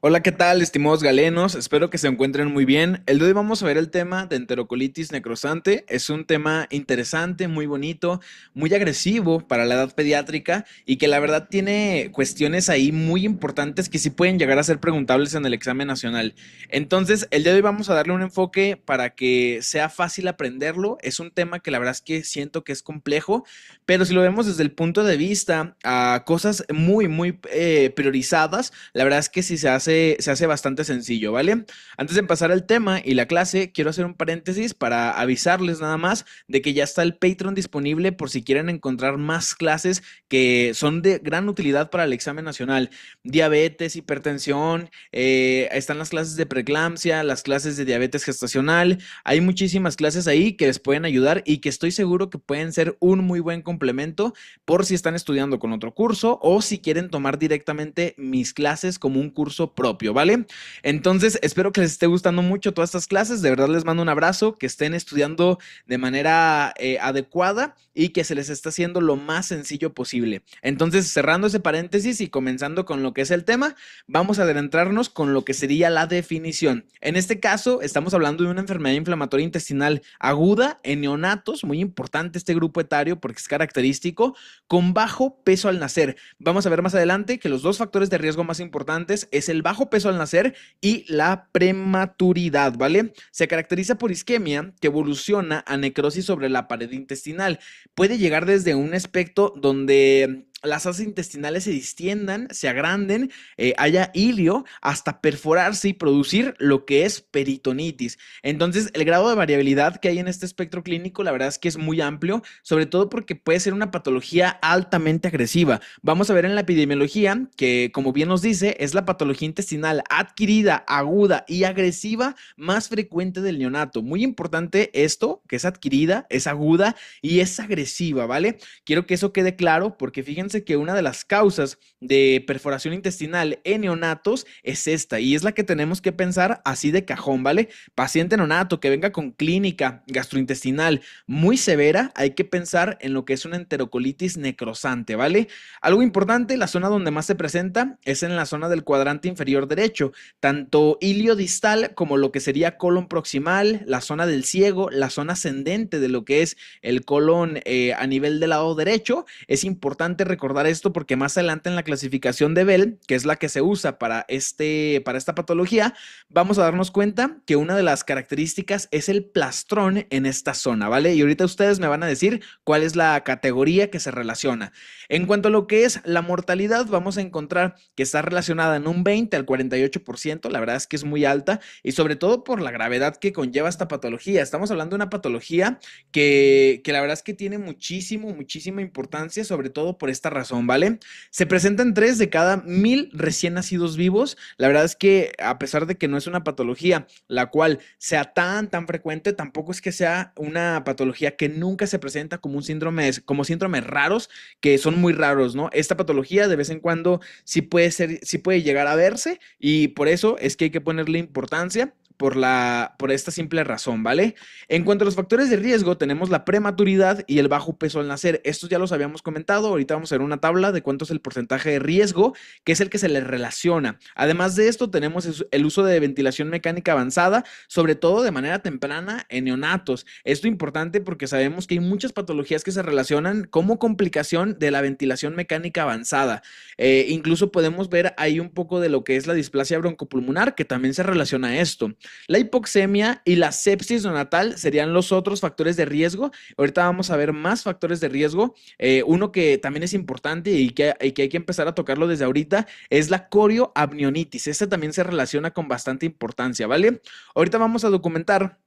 Hola, ¿qué tal, estimados galenos? Espero que se encuentren muy bien. El de hoy vamos a ver el tema de enterocolitis necrosante. Es un tema interesante, muy bonito, muy agresivo para la edad pediátrica y que la verdad tiene cuestiones ahí muy importantes que sí pueden llegar a ser preguntables en el examen nacional. Entonces, el día de hoy vamos a darle un enfoque para que sea fácil aprenderlo. Es un tema que la verdad es que siento que es complejo, pero si lo vemos desde el punto de vista a cosas muy priorizadas, la verdad es que sí se hace bastante sencillo, ¿vale? Antes de empezar el tema y la clase, quiero hacer un paréntesis para avisarles nada más de que ya está el Patreon disponible por si quieren encontrar más clases que son de gran utilidad para el examen nacional. Diabetes, hipertensión, están las clases de preeclampsia, las clases de diabetes gestacional. Hay muchísimas clases ahí que les pueden ayudar y que estoy seguro que pueden ser un muy buen complemento por si están estudiando con otro curso o si quieren tomar directamente mis clases como un curso propio, ¿vale? Entonces, espero que les esté gustando mucho todas estas clases. De verdad les mando un abrazo, que estén estudiando de manera adecuada y que se les esté haciendo lo más sencillo posible. Entonces, cerrando ese paréntesis y comenzando con lo que es el tema, vamos a adentrarnos con lo que sería la definición. En este caso, estamos hablando de una enfermedad inflamatoria intestinal aguda en neonatos, muy importante este grupo etario porque es característico, con bajo peso al nacer. Vamos a ver más adelante que los dos factores de riesgo más importantes es el bajo peso al nacer y la prematuridad, ¿vale? Se caracteriza por isquemia que evoluciona a necrosis sobre la pared intestinal. Puede llegar desde un aspecto donde las asas intestinales se distiendan, se agranden, haya hilio, hasta perforarse y producir lo que es peritonitis. Entonces, el grado de variabilidad que hay en este espectro clínico, la verdad es que es muy amplio, sobre todo porque puede ser una patología altamente agresiva. Vamos a ver en la epidemiología que, como bien nos dice, es la patología intestinal adquirida, aguda y agresiva más frecuente del neonato. Muy importante esto, que es adquirida, es aguda y es agresiva, ¿vale? Quiero que eso quede claro porque fíjense que una de las causas de perforación intestinal en neonatos es esta y es la que tenemos que pensar así de cajón, ¿vale? Paciente neonato que venga con clínica gastrointestinal muy severa, hay que pensar en lo que es una enterocolitis necrosante, ¿vale? Algo importante, la zona donde más se presenta es en la zona del cuadrante inferior derecho, tanto ilio distal como lo que sería colon proximal, la zona del ciego, la zona ascendente de lo que es el colon a nivel del lado derecho. Es importante recordar esto porque más adelante en la clasificación de Bell, que es la que se usa para esta patología, vamos a darnos cuenta que una de las características es el plastrón en esta zona, ¿vale? Y ahorita ustedes me van a decir cuál es la categoría que se relaciona. En cuanto a lo que es la mortalidad, vamos a encontrar que está relacionada en un 20 al 48%, la verdad es que es muy alta y sobre todo por la gravedad que conlleva esta patología. Estamos hablando de una patología que la verdad es que tiene muchísima importancia, sobre todo por esta razón, ¿vale? Se presentan 3 de cada 1000 recién nacidos vivos. La verdad es que a pesar de que no es una patología la cual sea tan frecuente, tampoco es que sea una patología que nunca se presenta como un síndrome, como síndromes raros, que son muy raros, ¿no? Esta patología de vez en cuando sí puede llegar a verse y por eso es que hay que ponerle importancia por esta simple razón, ¿vale? En cuanto a los factores de riesgo, tenemos la prematuridad y el bajo peso al nacer. Estos ya los habíamos comentado, ahorita vamos a ver una tabla de cuánto es el porcentaje de riesgo, que es el que se le relaciona. Además de esto, tenemos el uso de ventilación mecánica avanzada, sobre todo de manera temprana en neonatos. Esto es importante porque sabemos que hay muchas patologías que se relacionan como complicación de la ventilación mecánica avanzada. Incluso podemos ver ahí un poco de lo que es la displasia broncopulmonar, que también se relaciona a esto. La hipoxemia y la sepsis neonatal serían los otros factores de riesgo. Ahorita vamos a ver más factores de riesgo. Uno que también es importante y que hay que empezar a tocarlo desde ahorita es la corioamnionitis. Esta también se relaciona con bastante importancia, ¿vale? Ahorita vamos a documentar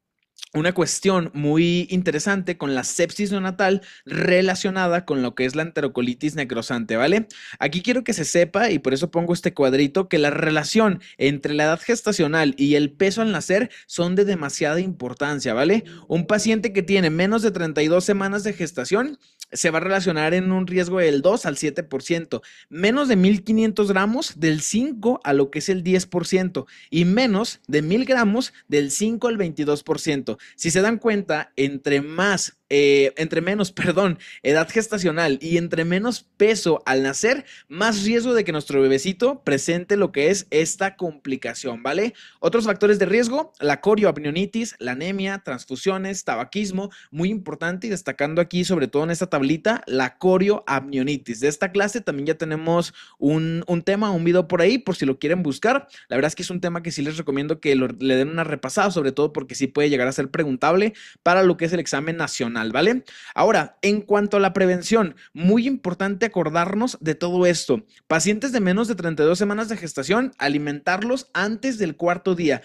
una cuestión muy interesante con la sepsis neonatal relacionada con lo que es la enterocolitis necrosante, ¿vale? Aquí quiero que se sepa, y por eso pongo este cuadrito, que la relación entre la edad gestacional y el peso al nacer son de demasiada importancia, ¿vale? Un paciente que tiene menos de 32 semanas de gestación se va a relacionar en un riesgo del 2 al 7%, menos de 1500 gramos del 5 a lo que es el 10% y menos de 1000 gramos del 5 al 22%. Si se dan cuenta, entre más perdón, edad gestacional y entre menos peso al nacer, más riesgo de que nuestro bebecito presente lo que es esta complicación, ¿vale? Otros factores de riesgo, la corioamnionitis, la anemia, transfusiones, tabaquismo, muy importante y destacando aquí, sobre todo en esta tablita, la corioamnionitis. De esta clase también ya tenemos un tema, un video por ahí, por si lo quieren buscar. La verdad es que es un tema que sí les recomiendo que le den una repasada, sobre todo porque sí puede llegar a ser preguntable para lo que es el examen nacional, ¿vale? Ahora, en cuanto a la prevención, muy importante acordarnos de todo esto. Pacientes de menos de 32 semanas de gestación, alimentarlos antes del cuarto día.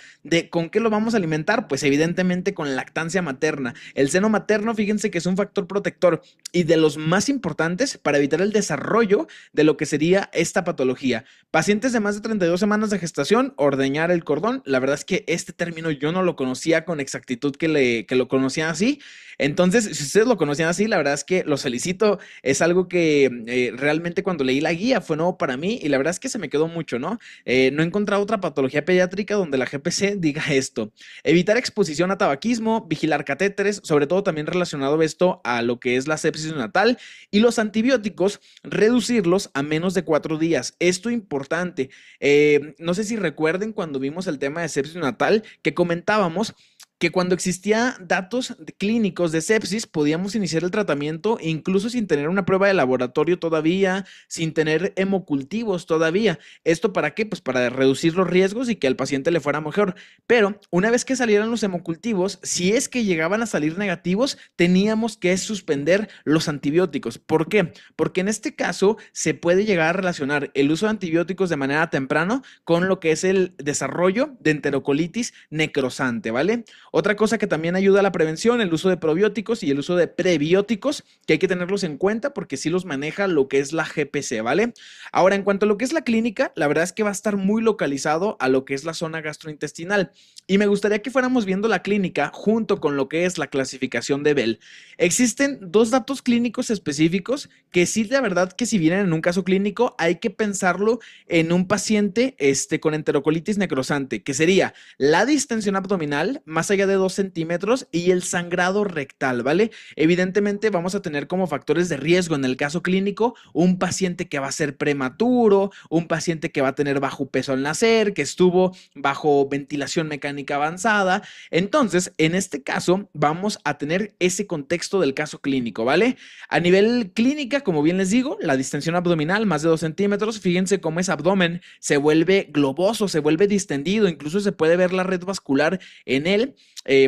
¿Con qué lo vamos a alimentar? Pues evidentemente con lactancia materna. El seno materno, fíjense que es un factor protector y de los más importantes para evitar el desarrollo de lo que sería esta patología. Pacientes de más de 32 semanas de gestación, ordeñar el cordón. La verdad es que este término yo no lo conocía con exactitud que lo conocían así. Entonces, si ustedes lo conocían así, la verdad es que los felicito. Es algo que realmente cuando leí la guía fue nuevo para mí y la verdad es que se me quedó mucho, ¿no? No he encontrado otra patología pediátrica donde la GPC diga esto. Evitar exposición a tabaquismo, vigilar catéteres, sobre todo también relacionado esto a lo que es la sepsis neonatal y los antibióticos, reducirlos a menos de 4 días. Esto importante. No sé si recuerden cuando vimos el tema de sepsis neonatal que comentábamos que cuando existía datos clínicos de sepsis podíamos iniciar el tratamiento incluso sin tener una prueba de laboratorio todavía, sin tener hemocultivos todavía. ¿Esto para qué? Pues para reducir los riesgos y que al paciente le fuera mejor. Pero una vez que salieran los hemocultivos, si es que llegaban a salir negativos, teníamos que suspender los antibióticos. ¿Por qué? Porque en este caso se puede llegar a relacionar el uso de antibióticos de manera temprana con lo que es el desarrollo de enterocolitis necrosante, ¿vale? Otra cosa que también ayuda a la prevención, el uso de probióticos y el uso de prebióticos, que hay que tenerlos en cuenta porque sí los maneja lo que es la GPC, ¿vale? Ahora, en cuanto a lo que es la clínica, la verdad es que va a estar muy localizado a lo que es la zona gastrointestinal. Y me gustaría que fuéramos viendo la clínica junto con lo que es la clasificación de Bell. Existen dos datos clínicos específicos que sí, de verdad, que si vienen en un caso clínico, hay que pensarlo en un paciente con enterocolitis necrosante, que sería la distensión abdominal más allá de 2 centímetros y el sangrado rectal, ¿vale? Evidentemente vamos a tener como factores de riesgo en el caso clínico un paciente que va a ser prematuro, un paciente que va a tener bajo peso al nacer, que estuvo bajo ventilación mecánica avanzada. Entonces, en este caso, vamos a tener ese contexto del caso clínico, ¿vale? A nivel clínica, como bien les digo, la distensión abdominal más de 2 centímetros, fíjense cómo ese abdomen se vuelve globoso, se vuelve distendido, incluso se puede ver la red vascular en él.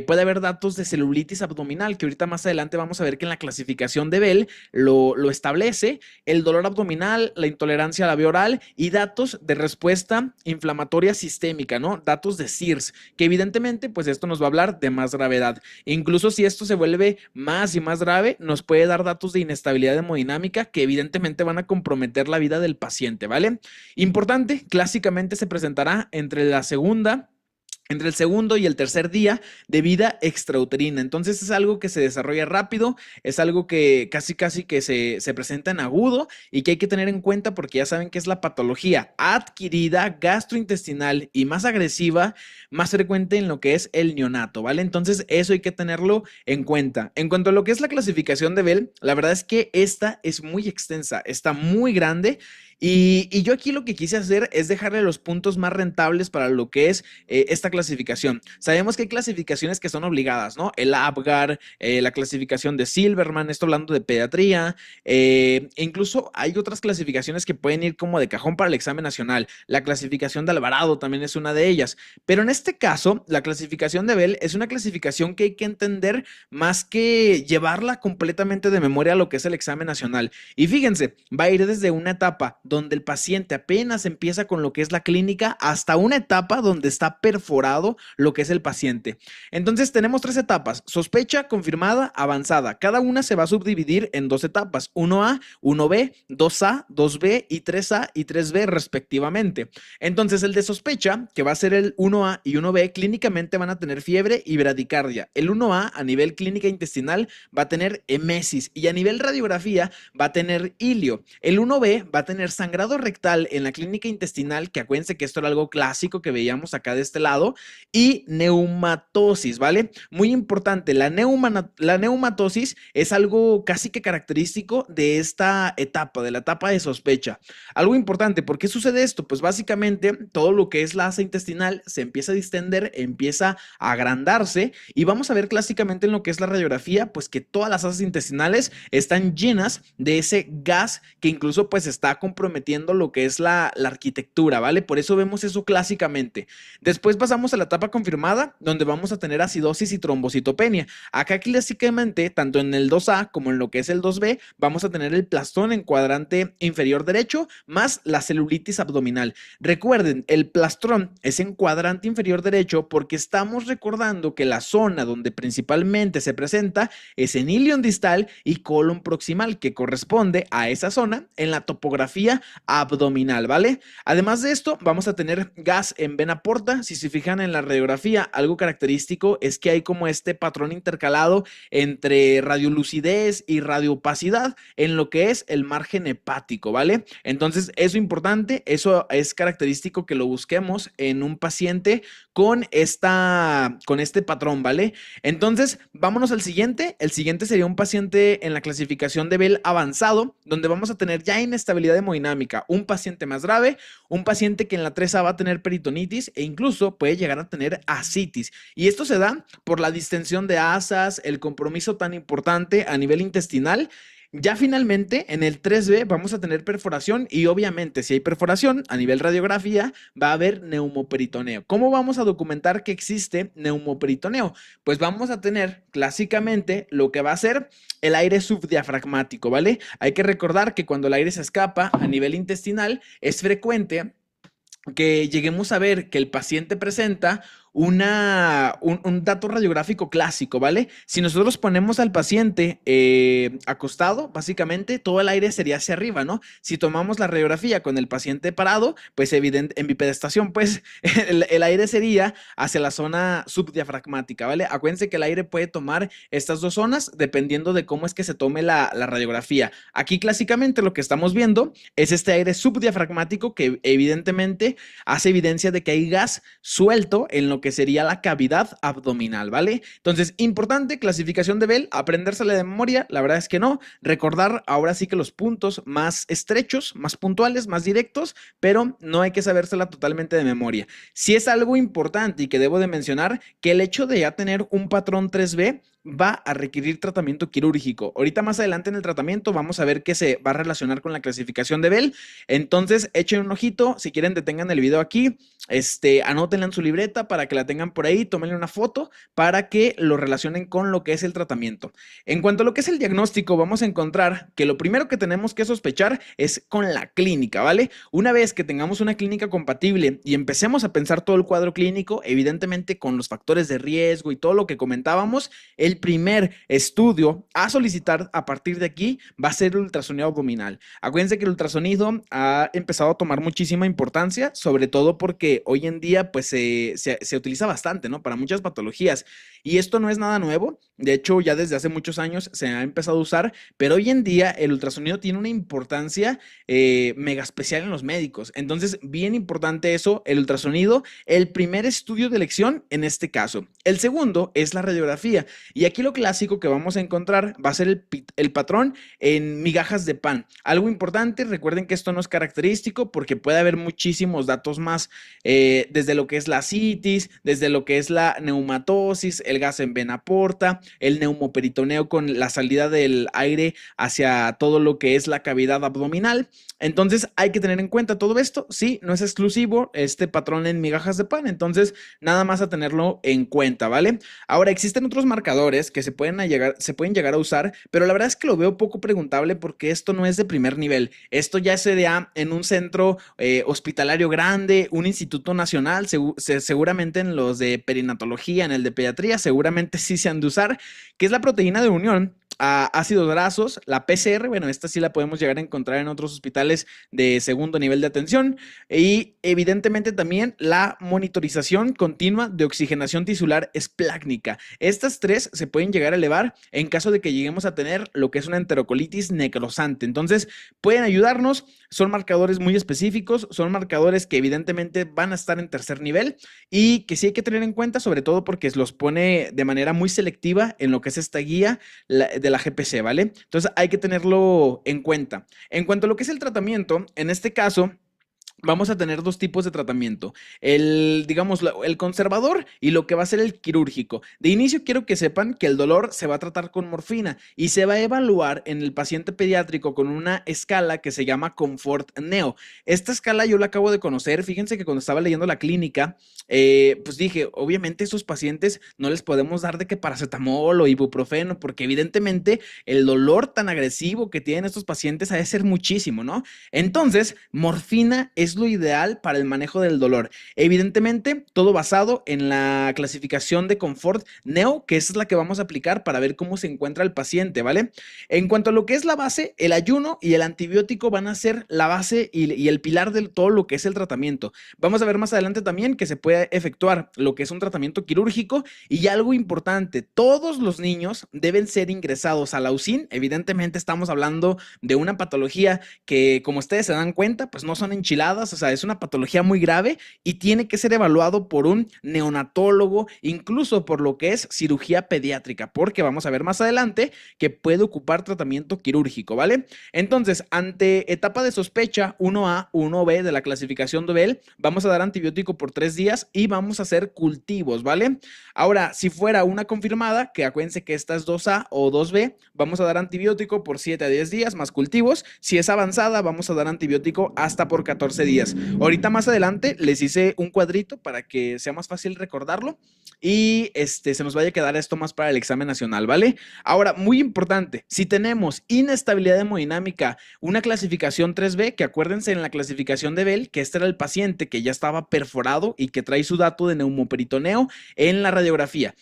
Puede haber datos de celulitis abdominal, que ahorita más adelante vamos a ver que en la clasificación de Bell lo establece, el dolor abdominal, la intolerancia a la vía oral y datos de respuesta inflamatoria sistémica, ¿no? Datos de SIRS, que evidentemente, pues esto nos va a hablar de más gravedad. Incluso si esto se vuelve más y más grave, nos puede dar datos de inestabilidad hemodinámica que evidentemente van a comprometer la vida del paciente, ¿vale? Importante, clásicamente se presentará entre el segundo y el tercer día de vida extrauterina. Entonces es algo que se desarrolla rápido, es algo que casi que se presenta en agudo y que hay que tener en cuenta porque ya saben que es la patología adquirida gastrointestinal y más agresiva, más frecuente en lo que es el neonato, ¿vale? Entonces eso hay que tenerlo en cuenta. En cuanto a lo que es la clasificación de Bell, la verdad es que esta es muy extensa, está muy grande. Y yo aquí lo que quise hacer es dejarle los puntos más rentables para lo que es esta clasificación. Sabemos que hay clasificaciones que son obligadas, ¿no? El APGAR, la clasificación de Silverman, esto hablando de pediatría, incluso hay otras clasificaciones que pueden ir como de cajón para el examen nacional. La clasificación de Alvarado también es una de ellas. Pero en este caso, la clasificación de Bell es una clasificación que hay que entender más que llevarla completamente de memoria a lo que es el examen nacional. Y fíjense, va a ir desde una etapa donde el paciente apenas empieza con lo que es la clínica hasta una etapa donde está perforado lo que es el paciente. Entonces tenemos 3 etapas: sospecha, confirmada, avanzada. Cada una se va a subdividir en 2 etapas: 1A, 1B, 2A, 2B y 3A y 3B respectivamente. Entonces el de sospecha, que va a ser el 1A y 1B, clínicamente van a tener fiebre y bradicardia. El 1A a nivel clínica intestinal va a tener emesis y a nivel radiografía va a tener ilio. El 1B va a tener sangrado rectal en la clínica intestinal, que acuérdense que esto era algo clásico que veíamos acá de este lado, y neumatosis, ¿vale? Muy importante, la neumatosis es algo casi que característico de esta etapa, de la etapa de sospecha. Algo importante, ¿por qué sucede esto? Pues básicamente todo lo que es la asa intestinal se empieza a distender, empieza a agrandarse y vamos a ver clásicamente en lo que es la radiografía, pues que todas las asas intestinales están llenas de ese gas que incluso pues está comprometiendo lo que es la arquitectura, ¿vale? Por eso vemos eso clásicamente. Después pasamos a la etapa confirmada, donde vamos a tener acidosis y trombocitopenia. Acá clásicamente, tanto en el 2A como en lo que es el 2B, vamos a tener el plastón en cuadrante inferior derecho, más la celulitis abdominal. Recuerden, el plastrón es en cuadrante inferior derecho porque estamos recordando que la zona donde principalmente se presenta es en ilion distal y colon proximal, que corresponde a esa zona en la topografía abdominal, ¿vale? Además de esto, vamos a tener gas en vena porta. Si se fijan en la radiografía, algo característico es que hay como este patrón intercalado entre radiolucidez y radioopacidad en lo que es el margen hepático, ¿vale? Entonces, eso es importante, eso es característico que lo busquemos en un paciente con este patrón, ¿vale? Entonces, vámonos al siguiente. El siguiente sería un paciente en la clasificación de Bell avanzado, donde vamos a tener ya inestabilidad hemodinámica, un paciente más grave, un paciente que en la 3A va a tener peritonitis e incluso puede llegar a tener ascitis. Y esto se da por la distensión de asas, el compromiso tan importante a nivel intestinal. Ya finalmente en el 3B vamos a tener perforación y obviamente si hay perforación a nivel radiografía va a haber neumoperitoneo. ¿Cómo vamos a documentar que existe neumoperitoneo? Pues vamos a tener clásicamente lo que va a ser el aire subdiafragmático, ¿vale? Hay que recordar que cuando el aire se escapa a nivel intestinal es frecuente que lleguemos a ver que el paciente presenta un dato radiográfico clásico, ¿vale? Si nosotros ponemos al paciente acostado, básicamente todo el aire sería hacia arriba, ¿no? Si tomamos la radiografía con el paciente parado, pues evidente, en bipedestación, pues el aire sería hacia la zona subdiafragmática, ¿vale? Acuérdense que el aire puede tomar estas dos zonas dependiendo de cómo es que se tome la radiografía. Aquí clásicamente lo que estamos viendo es este aire subdiafragmático que evidentemente hace evidencia de que hay gas suelto en lo que sería la cavidad abdominal, ¿vale? Entonces, importante, clasificación de Bell, aprendérsela de memoria, la verdad es que no, recordar ahora sí que los puntos más estrechos, más puntuales, más directos, pero no hay que sabérsela totalmente de memoria. Si es algo importante y que debo de mencionar, que el hecho de ya tener un patrón 3B va a requerir tratamiento quirúrgico. Ahorita más adelante en el tratamiento vamos a ver qué se va a relacionar con la clasificación de Bell. Entonces, echen un ojito, si quieren detengan el video aquí, anótenla en su libreta para que la tengan por ahí, tómenle una foto para que lo relacionen con lo que es el tratamiento. En cuanto a lo que es el diagnóstico, vamos a encontrar que lo primero que tenemos que sospechar es con la clínica, ¿vale? Una vez que tengamos una clínica compatible y empecemos a pensar todo el cuadro clínico, evidentemente con los factores de riesgo y todo lo que comentábamos, el primer estudio a solicitar a partir de aquí va a ser el ultrasonido abdominal. Acuérdense que el ultrasonido ha empezado a tomar muchísima importancia, sobre todo porque hoy en día pues se utiliza bastante, ¿no? Para muchas patologías. Y esto no es nada nuevo, de hecho ya desde hace muchos años se ha empezado a usar, pero hoy en día el ultrasonido tiene una importancia mega especial en los médicos. Entonces, bien importante eso, el ultrasonido, el primer estudio de elección en este caso. El segundo es la radiografía. Y aquí lo clásico que vamos a encontrar va a ser el patrón en migajas de pan. Algo importante, recuerden que esto no es característico porque puede haber muchísimos datos más, desde lo que es la ascitis, desde lo que es la neumatosis, el gas en vena porta, el neumoperitoneo con la salida del aire hacia todo lo que es la cavidad abdominal. Entonces hay que tener en cuenta todo esto. Sí, no es exclusivo este patrón en migajas de pan, entonces nada más a tenerlo en cuenta, ¿vale? Ahora, existen otros marcadores que se pueden llegar a usar, pero la verdad es que lo veo poco preguntable porque esto no es de primer nivel. Esto ya sería en un centro hospitalario grande, un instituto nacional, seguramente en los de perinatología, en el de pediatría, seguramente sí se han de usar, que es la proteína de unión a ácidos grasos, la PCR, bueno, esta sí la podemos llegar a encontrar en otros hospitales de segundo nivel de atención, y evidentemente también la monitorización continua de oxigenación tisular esplácnica. Estas tres se pueden llegar a elevar en caso de que lleguemos a tener lo que es una enterocolitis necrosante. Entonces, pueden ayudarnos, son marcadores muy específicos, son marcadores que evidentemente van a estar en tercer nivel y que sí hay que tener en cuenta, sobre todo porque los pone de manera muy selectiva en lo que es esta guía de la GPC, ¿vale? Entonces hay que tenerlo en cuenta. En cuanto a lo que es el tratamiento, en este caso, vamos a tener dos tipos de tratamiento, digamos, el conservador y lo que va a ser el quirúrgico. De inicio quiero que sepan que el dolor se va a tratar con morfina y se va a evaluar en el paciente pediátrico con una escala que se llama Comfort Neo. Esta escala yo la acabo de conocer, fíjense que cuando estaba leyendo la clínica, pues dije, obviamente estos pacientes no les podemos dar de que paracetamol o ibuprofeno, porque evidentemente el dolor tan agresivo que tienen estos pacientes ha de ser muchísimo, ¿no? Entonces, morfina es lo ideal para el manejo del dolor. Evidentemente, todo basado en la clasificación de Comfort Neo, que esa es la que vamos a aplicar para ver cómo se encuentra el paciente, ¿vale? En cuanto a lo que es la base, el ayuno y el antibiótico van a ser la base y el pilar de todo lo que es el tratamiento. Vamos a ver más adelante también que se puede efectuar lo que es un tratamiento quirúrgico y algo importante, todos los niños deben ser ingresados a la UCIN. Evidentemente estamos hablando de una patología que, como ustedes se dan cuenta, pues no son enchiladas, o sea, es una patología muy grave y tiene que ser evaluado por un neonatólogo, incluso por lo que es cirugía pediátrica, porque vamos a ver más adelante que puede ocupar tratamiento quirúrgico, ¿vale? Entonces, ante etapa de sospecha 1A, 1B de la clasificación de Bell, vamos a dar antibiótico por 3 días y vamos a hacer cultivos, ¿vale? Ahora, si fuera una confirmada, que acuérdense que esta es 2A o 2B, vamos a dar antibiótico por 7 a 10 días más cultivos. Si es avanzada, vamos a dar antibiótico hasta por 14 días. Ahorita más adelante les hice un cuadrito para que sea más fácil recordarlo y se nos vaya a quedar esto más para el examen nacional, ¿vale? Ahora, muy importante, si tenemos inestabilidad hemodinámica, una clasificación 3B, que acuérdense en la clasificación de Bell, que este era el paciente que ya estaba perforado y que trae su dato de neumoperitoneo en la radiografía.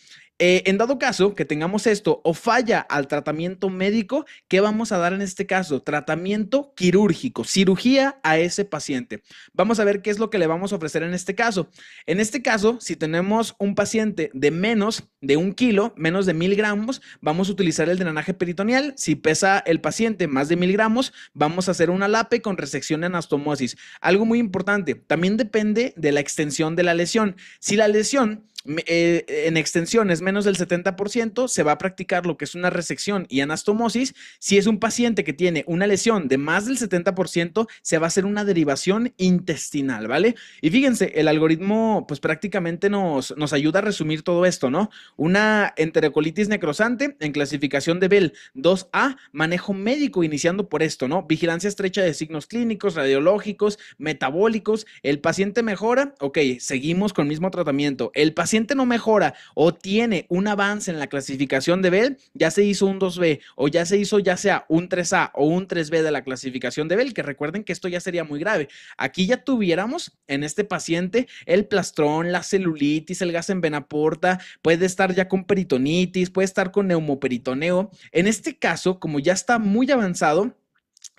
En dado caso que tengamos esto o falla al tratamiento médico, ¿qué vamos a dar en este caso? Tratamiento quirúrgico, cirugía a ese paciente. Vamos a ver qué es lo que le vamos a ofrecer en este caso. En este caso, si tenemos un paciente de menos de 1 kilo, menos de 1000 gramos, vamos a utilizar el drenaje peritoneal. Si pesa el paciente más de 1000 gramos, vamos a hacer una LAPE con resección de anastomosis. Algo muy importante, también depende de la extensión de la lesión. Si la lesión en extensión es menos del 70%, se va a practicar lo que es una resección y anastomosis. Si es un paciente que tiene una lesión de más del 70%, se va a hacer una derivación intestinal, ¿vale? Y fíjense, el algoritmo pues prácticamente nos ayuda a resumir todo esto, ¿no? Una enterocolitis necrosante en clasificación de Bell 2A, manejo médico iniciando por esto, ¿no? Vigilancia estrecha de signos clínicos, radiológicos, metabólicos. El paciente mejora, ok, seguimos con el mismo tratamiento. El paciente no mejora o tiene un avance en la clasificación de Bell, ya se hizo un 2B o ya se hizo ya sea un 3A o un 3B de la clasificación de Bell, que recuerden que esto ya sería muy grave. Aquí ya tuviéramos en este paciente el plastrón, la celulitis, el gas en vena porta, puede estar ya con peritonitis, puede estar con neumoperitoneo. En este caso, como ya está muy avanzado,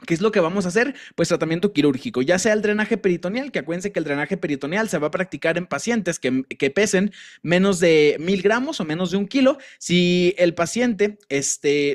¿qué es lo que vamos a hacer? Pues tratamiento quirúrgico, ya sea el drenaje peritoneal, que acuérdense que el drenaje peritoneal se va a practicar en pacientes que pesen menos de 1000 gramos o menos de 1 kilo. Si el paciente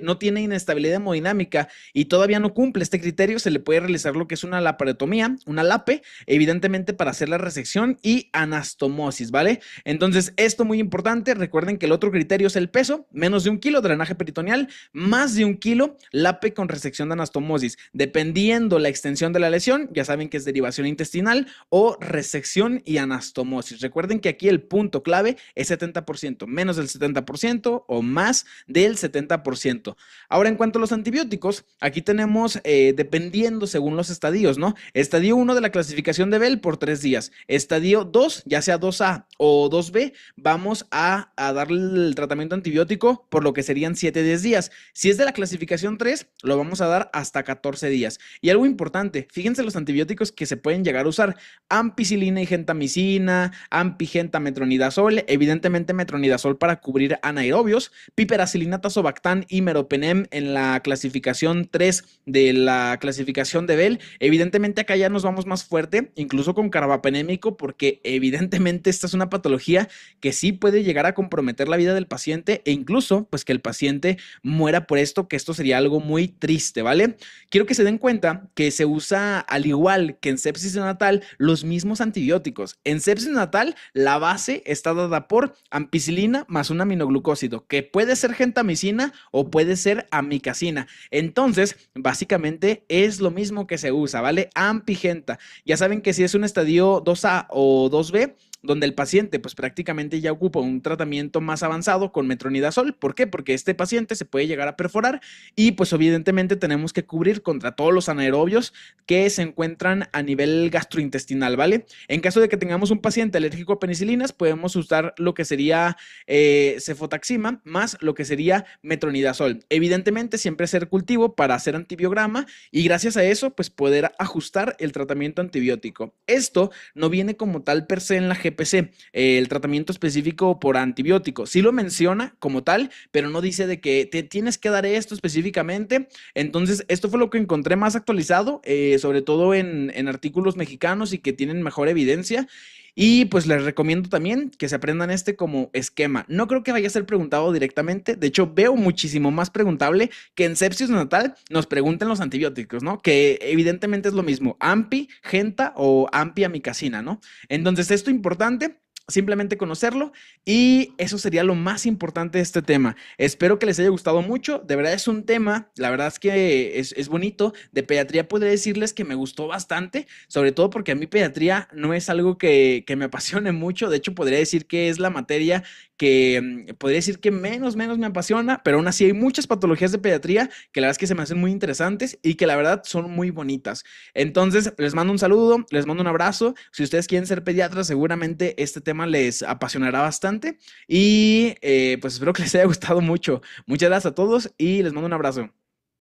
no tiene inestabilidad hemodinámica y todavía no cumple este criterio, se le puede realizar lo que es una laparotomía, una LAPE, evidentemente para hacer la resección y anastomosis, ¿vale? Entonces, esto muy importante, recuerden que el otro criterio es el peso, menos de 1 kilo, drenaje peritoneal, más de 1 kilo, LAPE con resección de anastomosis. Dependiendo la extensión de la lesión, ya saben que es derivación intestinal o resección y anastomosis. Recuerden que aquí el punto clave es 70%, menos del 70% o más del 70%. Ahora, en cuanto a los antibióticos, aquí tenemos dependiendo según los estadios, ¿no? Estadio 1 de la clasificación de Bell por 3 días. Estadio 2, ya sea 2A o 2B, vamos a darle el tratamiento antibiótico por lo que serían 7-10 días. Si es de la clasificación 3, lo vamos a dar hasta 14 días. Y algo importante, fíjense los antibióticos que se pueden llegar a usar: ampicilina y gentamicina, ampigenta, metronidazol, evidentemente metronidazol para cubrir anaerobios, piperacilina, tazobactam y meropenem en la clasificación 3 de la clasificación de Bell. Evidentemente acá ya nos vamos más fuerte, incluso con carbapenémico, porque evidentemente esta es una patología que sí puede llegar a comprometer la vida del paciente e incluso pues que el paciente muera por esto, que esto sería algo muy triste, ¿vale? Quiero que se den cuenta que se usa, al igual que en sepsis neonatal, los mismos antibióticos. En sepsis neonatal la base está dada por ampicilina más un aminoglucósido, que puede ser gentamicina o puede ser amicacina. Entonces, básicamente es lo mismo que se usa, ¿vale? Ampigenta. Ya saben que si es un estadio 2A o 2B, donde el paciente pues prácticamente ya ocupa un tratamiento más avanzado con metronidazol. ¿Por qué? Porque este paciente se puede llegar a perforar y pues evidentemente tenemos que cubrir contra todos los anaerobios que se encuentran a nivel gastrointestinal, ¿vale? En caso de que tengamos un paciente alérgico a penicilinas, podemos usar lo que sería cefotaxima más lo que sería metronidazol. Evidentemente siempre hacer cultivo para hacer antibiograma y gracias a eso pues poder ajustar el tratamiento antibiótico. Esto no viene como tal per se en la GPC, el tratamiento específico por antibiótico. Sí lo menciona como tal, pero no dice de que te tienes que dar esto específicamente. Entonces, esto fue lo que encontré más actualizado, sobre todo en artículos mexicanos y que tienen mejor evidencia. Y pues les recomiendo también que se aprendan este como esquema. No creo que vaya a ser preguntado directamente. De hecho, veo muchísimo más preguntable que en sepsis neonatal nos pregunten los antibióticos, ¿no? Que evidentemente es lo mismo: ampi, genta o ampi amicacina, ¿no? Entonces, esto es importante. Simplemente conocerlo y eso sería lo más importante de este tema. Espero que les haya gustado mucho. De verdad es un tema, la verdad es que es bonito. De pediatría podría decirles que me gustó bastante, sobre todo porque a mí pediatría no es algo que me apasione mucho. De hecho, podría decir que es la materia que podría decir que menos me apasiona, pero aún así hay muchas patologías de pediatría que la verdad es que se me hacen muy interesantes y que la verdad son muy bonitas. Entonces, les mando un saludo, les mando un abrazo. Si ustedes quieren ser pediatras, seguramente este tema les apasionará bastante y pues espero que les haya gustado mucho. Muchas gracias a todos y les mando un abrazo.